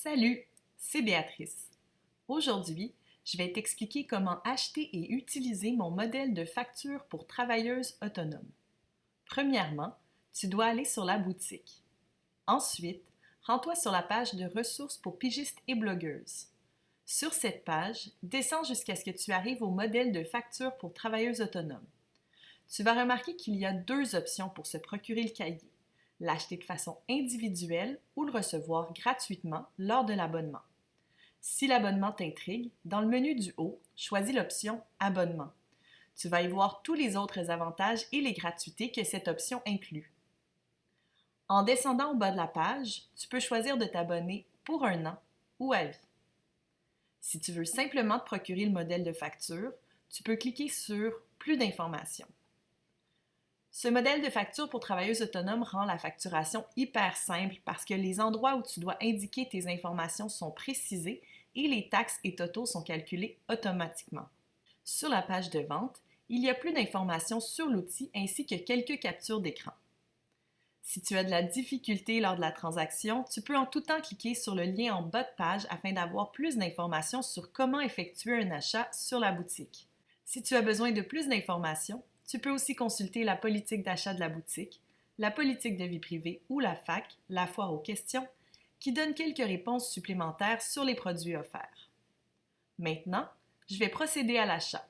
Salut, c'est Béatrice. Aujourd'hui, je vais t'expliquer comment acheter et utiliser mon modèle de facture pour travailleuses autonomes. Premièrement, tu dois aller sur la boutique. Ensuite, rends-toi sur la page de ressources pour pigistes et blogueuses. Sur cette page, descends jusqu'à ce que tu arrives au modèle de facture pour travailleuses autonomes. Tu vas remarquer qu'il y a deux options pour se procurer le cahier: l'acheter de façon individuelle ou le recevoir gratuitement lors de l'abonnement. Si l'abonnement t'intrigue, dans le menu du haut, choisis l'option Abonnement. Tu vas y voir tous les autres avantages et les gratuités que cette option inclut. En descendant au bas de la page, tu peux choisir de t'abonner pour 1 an ou à vie. Si tu veux simplement te procurer le modèle de facture, tu peux cliquer sur Plus d'informations. Ce modèle de facture pour travailleuses autonomes rend la facturation hyper simple parce que les endroits où tu dois indiquer tes informations sont précisés et les taxes et totaux sont calculés automatiquement. Sur la page de vente, il y a plus d'informations sur l'outil ainsi que quelques captures d'écran. Si tu as de la difficulté lors de la transaction, tu peux en tout temps cliquer sur le lien en bas de page afin d'avoir plus d'informations sur comment effectuer un achat sur la boutique. Si tu as besoin de plus d'informations, tu peux aussi consulter la politique d'achat de la boutique, la politique de vie privée ou la FAQ, la foire aux questions, qui donne quelques réponses supplémentaires sur les produits offerts. Maintenant, je vais procéder à l'achat.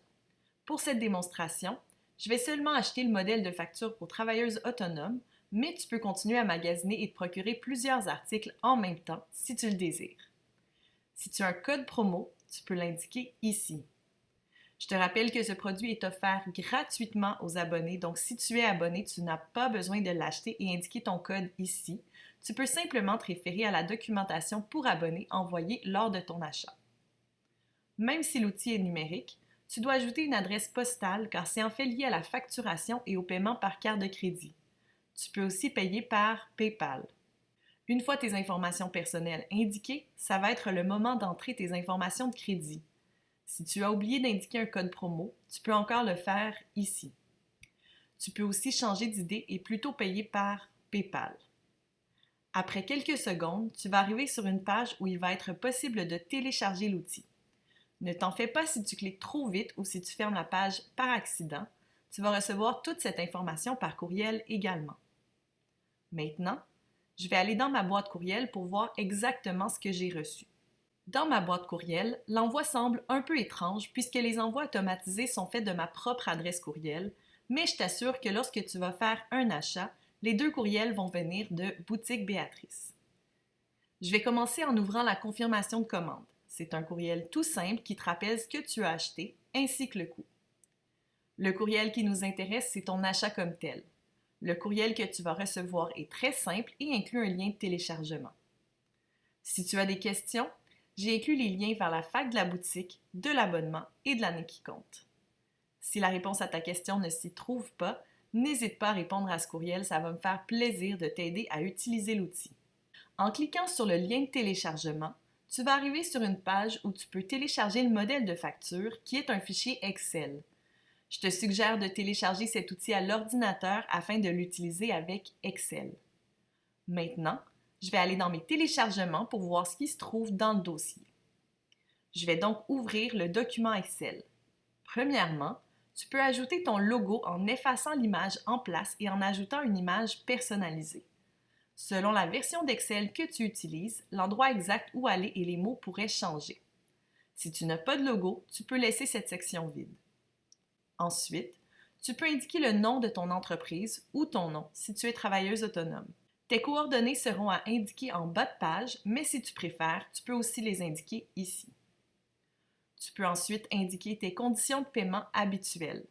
Pour cette démonstration, je vais seulement acheter le modèle de facture pour travailleuses autonomes, mais tu peux continuer à magasiner et te procurer plusieurs articles en même temps si tu le désires. Si tu as un code promo, tu peux l'indiquer ici. Je te rappelle que ce produit est offert gratuitement aux abonnés, donc si tu es abonné, tu n'as pas besoin de l'acheter et indiquer ton code ici. Tu peux simplement te référer à la documentation pour abonnés envoyée lors de ton achat. Même si l'outil est numérique, tu dois ajouter une adresse postale car c'est en fait lié à la facturation et au paiement par carte de crédit. Tu peux aussi payer par PayPal. Une fois tes informations personnelles indiquées, ça va être le moment d'entrer tes informations de crédit. Si tu as oublié d'indiquer un code promo, tu peux encore le faire ici. Tu peux aussi changer d'idée et plutôt payer par PayPal. Après quelques secondes, tu vas arriver sur une page où il va être possible de télécharger l'outil. Ne t'en fais pas si tu cliques trop vite ou si tu fermes la page par accident. Tu vas recevoir toute cette information par courriel également. Maintenant, je vais aller dans ma boîte courriel pour voir exactement ce que j'ai reçu. Dans ma boîte courriel, l'envoi semble un peu étrange puisque les envois automatisés sont faits de ma propre adresse courriel, mais je t'assure que lorsque tu vas faire un achat, les deux courriels vont venir de Boutique Béatrice. Je vais commencer en ouvrant la confirmation de commande. C'est un courriel tout simple qui te rappelle ce que tu as acheté ainsi que le coût. Le courriel qui nous intéresse, c'est ton achat comme tel. Le courriel que tu vas recevoir est très simple et inclut un lien de téléchargement. Si tu as des questions, j'ai inclus les liens vers la FAQ de la boutique, de l'abonnement et de l'année qui compte. Si la réponse à ta question ne s'y trouve pas, n'hésite pas à répondre à ce courriel, ça va me faire plaisir de t'aider à utiliser l'outil. En cliquant sur le lien de téléchargement, tu vas arriver sur une page où tu peux télécharger le modèle de facture qui est un fichier Excel. Je te suggère de télécharger cet outil à l'ordinateur afin de l'utiliser avec Excel. Maintenant, je vais aller dans mes téléchargements pour voir ce qui se trouve dans le dossier. Je vais donc ouvrir le document Excel. Premièrement, tu peux ajouter ton logo en effaçant l'image en place et en ajoutant une image personnalisée. Selon la version d'Excel que tu utilises, l'endroit exact où aller et les mots pourraient changer. Si tu n'as pas de logo, tu peux laisser cette section vide. Ensuite, tu peux indiquer le nom de ton entreprise ou ton nom si tu es travailleuse autonome. Tes coordonnées seront à indiquer en bas de page, mais si tu préfères, tu peux aussi les indiquer ici. Tu peux ensuite indiquer tes conditions de paiement habituelles.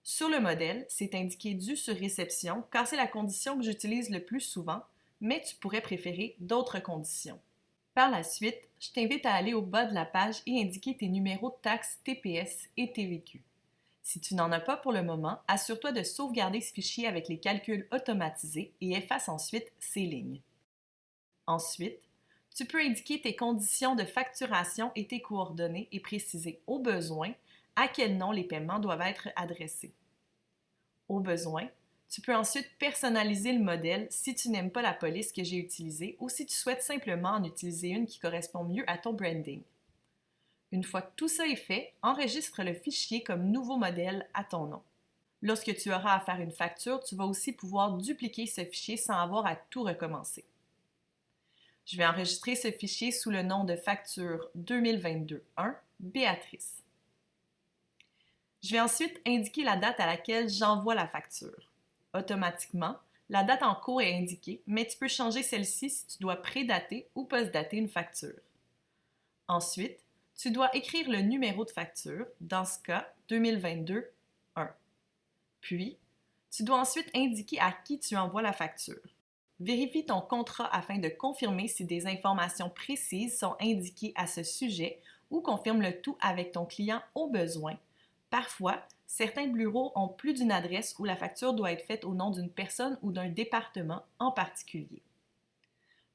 Sur le modèle, c'est indiqué dû sur réception car c'est la condition que j'utilise le plus souvent, mais tu pourrais préférer d'autres conditions. Par la suite, je t'invite à aller au bas de la page et indiquer tes numéros de taxes TPS et TVQ. Si tu n'en as pas pour le moment, assure-toi de sauvegarder ce fichier avec les calculs automatisés et efface ensuite ces lignes. Ensuite, tu peux indiquer tes conditions de facturation et tes coordonnées et préciser au besoin à quel nom les paiements doivent être adressés. Au besoin, Tu peux ensuite personnaliser le modèle si tu n'aimes pas la police que j'ai utilisée ou si tu souhaites simplement en utiliser une qui correspond mieux à ton branding. Une fois que tout ça est fait, enregistre le fichier comme nouveau modèle à ton nom. Lorsque tu auras à faire une facture, tu vas aussi pouvoir dupliquer ce fichier sans avoir à tout recommencer. Je vais enregistrer ce fichier sous le nom de facture 2022-1 Béatrice. Je vais ensuite indiquer la date à laquelle j'envoie la facture. Automatiquement, la date en cours est indiquée, mais tu peux changer celle-ci si tu dois prédater ou post-dater une facture. Ensuite, tu dois écrire le numéro de facture, dans ce cas 2022-1. Puis, tu dois ensuite indiquer à qui tu envoies la facture. Vérifie ton contrat afin de confirmer si des informations précises sont indiquées à ce sujet ou confirme le tout avec ton client au besoin. Parfois, certains bureaux ont plus d'une adresse où la facture doit être faite au nom d'une personne ou d'un département en particulier.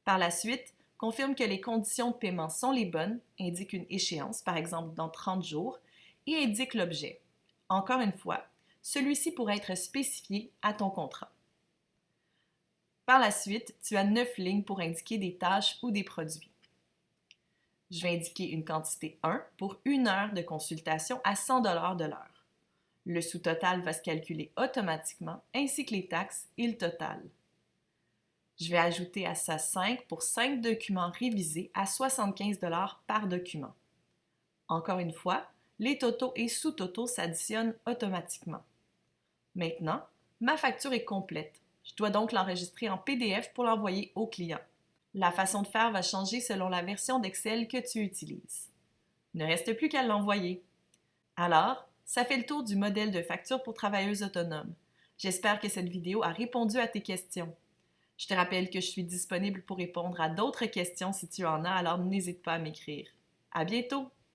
Par la suite, confirme que les conditions de paiement sont les bonnes, indique une échéance, par exemple dans 30 jours, et indique l'objet. Encore une fois, celui-ci pourrait être spécifié à ton contrat. Par la suite, tu as 9 lignes pour indiquer des tâches ou des produits. Je vais indiquer une quantité 1 pour 1 heure de consultation à 100 $ de l'heure. Le sous-total va se calculer automatiquement, ainsi que les taxes et le total. Je vais ajouter à ça 5 pour 5 documents révisés à 75 $ par document. Encore une fois, les totaux et sous-totaux s'additionnent automatiquement. Maintenant, ma facture est complète. Je dois donc l'enregistrer en PDF pour l'envoyer au client. La façon de faire va changer selon la version d'Excel que tu utilises. Il ne reste plus qu'à l'envoyer. Alors, ça fait le tour du modèle de facture pour travailleuses autonomes. J'espère que cette vidéo a répondu à tes questions. Je te rappelle que je suis disponible pour répondre à d'autres questions si tu en as, alors n'hésite pas à m'écrire. À bientôt!